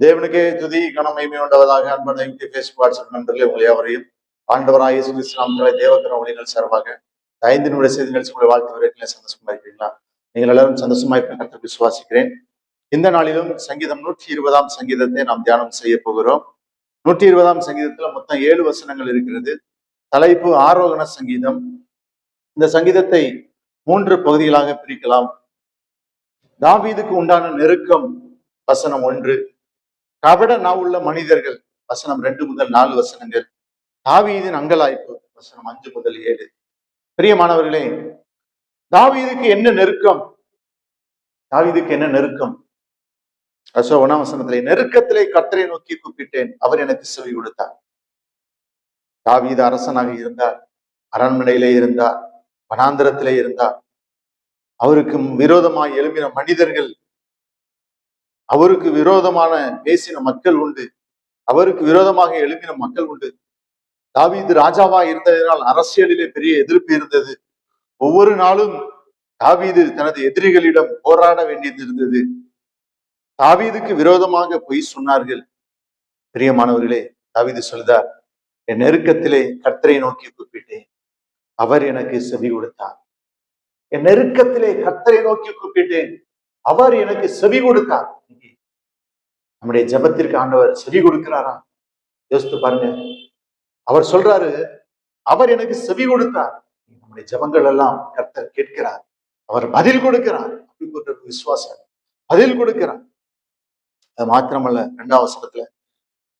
தேவனுக்கே துதி கனம் மகிமை உண்டாவதாக. அன்பான ஃபேஸ்புக் வாட்ஸ்அப் நண்பர்களே, உங்களை யாவரையும் ஆண்டவராக இயேசு கிறிஸ்து நாமத்திலே தேவக்கர ஒளிகள் சார்பாக 5 நிமிட செய்தி நிகழ்ச்சி உங்களை வாழ்த்து வரீங்களா? சந்தோஷமா இருக்கிறீங்களா? நீங்கள் எல்லாரும் சந்தோஷமா இருக்க கருத்து விசுவாசிக்கிறேன். இந்த நாளிலும் சங்கீதம் 120 சங்கீதத்தை நாம் தியானம் செய்ய போகிறோம். 120 சங்கீதத்துல மொத்தம் 7 வசனங்கள் இருக்கிறது. தலைப்பு ஆரோகண சங்கீதம். இந்த சங்கீதத்தை 3 பகுதிகளாக பிரிக்கலாம். தாவீதுக்கு உண்டான நெருக்கம் வசனம் 1, கபட நாவுள்ள மனிதர்கள் வசனம் 2 முதல் 4 வசனங்கள், தாவீதின் அங்கலாய்ப்பு வசனம் 5 முதல் 7. பிரியமானவர்களே, தாவீதுக்கு என்ன நெருக்கம்? தாவீதுக்கு என்ன நெருக்கம்? 1ஆம் வசனத்திலே, நெருக்கத்திலே கர்த்தரை நோக்கி கூப்பிட்டேன், அவர் எனக்கு செவி கொடுத்தார். தாவீது அரசனாக இருந்தார், அரண்மனையிலே இருந்தார், வனாந்திரத்திலே இருந்தார். அவருக்கு விரோதமாய் எழும்பின மனிதர்கள், அவருக்கு விரோதமான பேசின மக்கள் உண்டு, அவருக்கு விரோதமாக எழுப்பின மக்கள் உண்டு. தாவீது ராஜாவா இருந்ததினால் அரசியலிலே பெரிய எதிர்ப்பு இருந்தது. ஒவ்வொரு நாளும் தாவீது தனது எதிரிகளிடம் போராட வேண்டியது இருந்தது. தாவீதுக்கு விரோதமாக பொய் சொன்னார்கள். பிரியமானவர்களே, தாவீது சொல்றார், என் நெருக்கத்திலே கர்த்தரை நோக்கி கூப்பிட்டேன், அவர் எனக்கு செவி கொடுத்தார். என் நெருக்கத்திலே கர்த்தரை நோக்கி கூப்பிட்டேன், அவர் எனக்கு செவி கொடுத்தார். நம்முடைய ஜெபத்திற்கு ஆண்டவர் செவி கொடுக்கிறாரா? யோசித்து பாருங்க. அவர் சொல்றாரு, அவர் எனக்கு செவி கொடுத்தார். நம்முடைய ஜெபங்கள் எல்லாம் கர்த்தர் கேட்கிறார், அவர் பதில் கொடுக்கிறார். அப்படி விசுவாசம், பதில் கொடுக்கிறார். அது மாத்திரமல்ல, 2ஆம் வசனத்துல,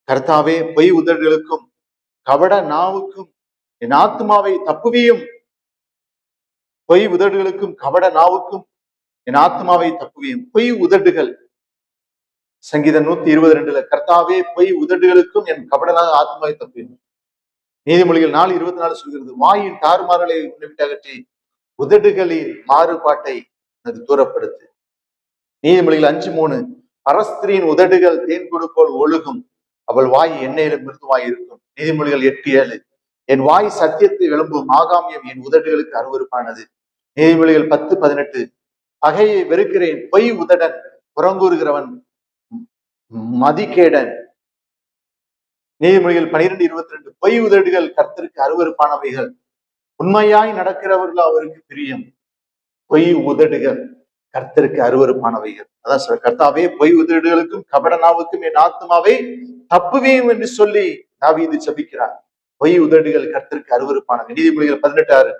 கர்த்தாவே பொய் உதடுகளுக்கும் கபட நாவுக்கும் என் ஆத்மாவை தப்புவியும். பொய் உதடுகளுக்கும் கபட நாவுக்கும் என் ஆத்மாவை தப்புவியும். பொய் உதடுகள், சங்கீதம் 122, கர்த்தாவே பொய் உதடுகளுக்கும் என் கபடனாக ஆத்மாவை தப்புவியும். நீதிமொழிகள் 4:24 சொல்கிறது, வாயின் தாறுமாறுகளை உன்னை விட்டு அகற்றி உதடுகளின் மாறுபாட்டை அது தூரப்படுத்து. நீதிமொழிகள் 5:3, பரஸ்திரியின் உதடுகள் தேன் கொடுப்போல் ஒழுகும், அவள் வாய் எண்ணெயிலும் மிருதுவாய் இருக்கும். நீதிமொழிகள் 8:7, என் வாய் சத்தியத்தை எழும்பும், ஆகாமியம் என் உதடுகளுக்கு அருவருப்பானது. நீதிமொழிகள் 10:18, பகையை வெறுக்கிறேன், பொய் உதடன் புறங்கூறுகிறவன் மதிகேடன். நீதிமொழிகள் 12:22, பொய் உதடுகள் கர்த்தருக்கு அருவருப்பானவைகள், உண்மையாய் நடக்கிறவர்கள் அவருக்கு பிரியம். பொய் உதடுகள் கர்த்தருக்கு அருவருப்பானவைகள். அதான் சொல்ற, கர்த்தாவே பொய் உதடுகளுக்கும் கபடனாவுக்கும் என் ஆத்மாவை தப்புவியும் என்று சொல்லி தாவீது ஜெபிக்கிறார். பொய் உதடுகள் கர்த்தருக்கு அருவருப்பானவை. நீதிமொழிகள் 18:6,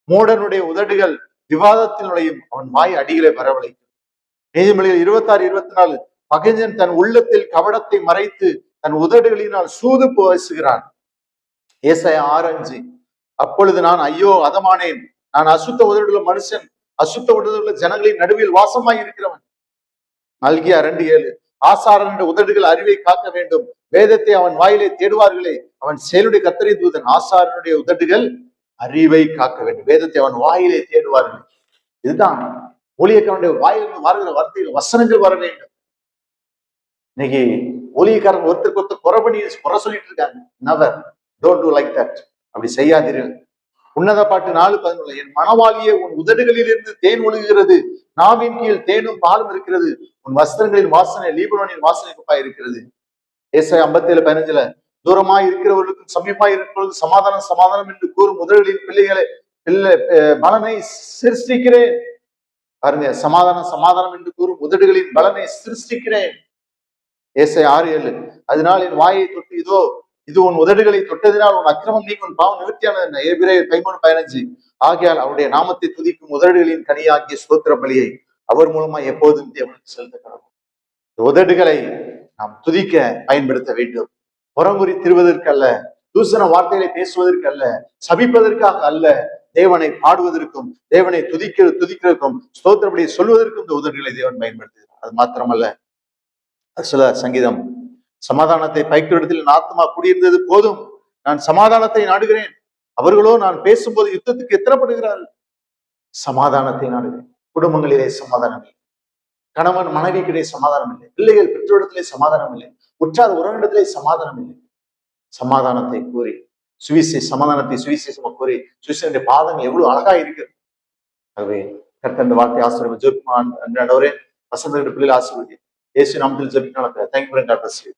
மூடனுடைய உதடுகள் விவாதத்தினுடையும் அவன் வாய் அடிகளை வரவழைக்கும். நீதிமொழிகள் 26:24, பகைஞன் தன் உள்ளத்தில் கபடத்தை மறைத்து தன் உதடுகளினால் சூது பேசுகிறான். ஏசாயா 6:5, அப்பொழுது நான் ஐயோ அதமானேன், நான் அசுத்த உதடுள்ள மனுஷன், அசுத்த உதடுள்ள ஜனங்களின் நடுவில் வாசமாய் இருக்கிறவன். மல்கியா 2:7, ஆசாரன் உதடுகள் அறிவை காக்க வேண்டும், வேதத்தை அவன் வாயிலே தேடுவார்களே, அவன் செயலுடைய கர்த்தரை தூதன். ஆசாரனுடைய உதடுகள் அறிவை காக்க வேண்டும், வேதத்தை அவன் வாயிலே தேடுவார்கள். இதுதான் ஊழியக்காரனுடைய வாயிலிருந்து வருகிற வார்த்தைகள், வசனங்கள் வர வேண்டும். இன்னைக்கு ஊழியக்காரன் ஒருத்தருக்கு ஒருத்தர் குறை சொல்லிட்டு இருக்காங்க. Never, don't to like that. அப்படி செய்யாதீர்கள். உன்னத பாட்டு 4:11, என் மனவாளியே உன் உதடுகளில் இருந்து தேன் ஒழுகுகிறது, நாவின் கீழ் தேனும் பாலும் இருக்கிறது, உன் வஸ்திரங்களின் வாசனை லீபனோனின் வாசனை குப்பாய் இருக்கிறது. ஏசாயா 57:15, தூரமாய் இருக்கிறவர்களுக்கும் சமீபமாய் இருக்கிறவர்களுக்கும் சமாதானம் சமாதானம் என்று கூறும் உதடுகளின் பலனை சிருஷ்டிக்கிறேன். பாருங்க, சமாதானம் சமாதானம் என்று கூறும் உதடுகளின் பலனை சிருஷ்டிக்கிறேன். ஏசாயா 6:7, அதனால் என் வாயை தொட்டு இதோ இது உன் உதடுகளை தொட்டதினால் உன் அக்கிரமம் நீங்க உன் பாவம் நிவர்த்தியான. எபிரேயர் 13:15, ஆகையால் அவருடைய நாமத்தை துதிக்கும் உதடுகளின் கனியாகிய ஸ்தோத்திர பலியை அவர் மூலமா எப்போதும் தேவனுக்கு செலுத்த கடவுள். உதடுகளை நாம் துதிக்க பயன்படுத்த வேண்டும். புறங்குறி திருவதற்கு அல்ல, தூசண வார்த்தைகளை பேசுவதற்கு அல்ல, சபிப்பதற்காக அல்ல, தேவனை பாடுவதற்கும் தேவனை துதிக்கிறதுக்கும் ஸ்தோத்திரப்படியை சொல்வதற்கும் இந்த உதடுகளை தேவன் பயன்படுத்துகிறார். அது மாத்திரமல்ல, சில சங்கீதம், சமாதானத்தை பைக்கிடத்தில் என் ஆத்மா குடியிருந்தது போதும், நான் சமாதானத்தை நாடுகிறேன். அவர்களோ நான் பேசும்போது யுத்தத்துக்கு எத்தனைப்படுகிறார்கள். சமாதானத்தை நாடுகிறேன். குடும்பங்களிலே சமாதானம் இல்லை, கணவன் மனைவிக்கிடையே சமாதானம் இல்லை, பிள்ளைகள் பெற்றோரிடத்திலே சமாதானம் இல்லை, உற்றார் உறவிடத்திலே சமாதானம் இல்லை. சமாதானத்தை கூறி சமாதானத்தை சுவிசேஷமா கூறி சுவிசேஷனுடைய பாதங்கள் எவ்வளவு அழகா இருக்கு. ஆகவே கர்த்தர் இந்த வார்த்தை ஆசீர்வாதம் ஜெபிப்பான். அன்றவரே வசந்த பிள்ளைகள் ஆசீர்வதி. இயேசு நாமத்தில் ஜெபிக்கிறோம். தேங்க்யூ.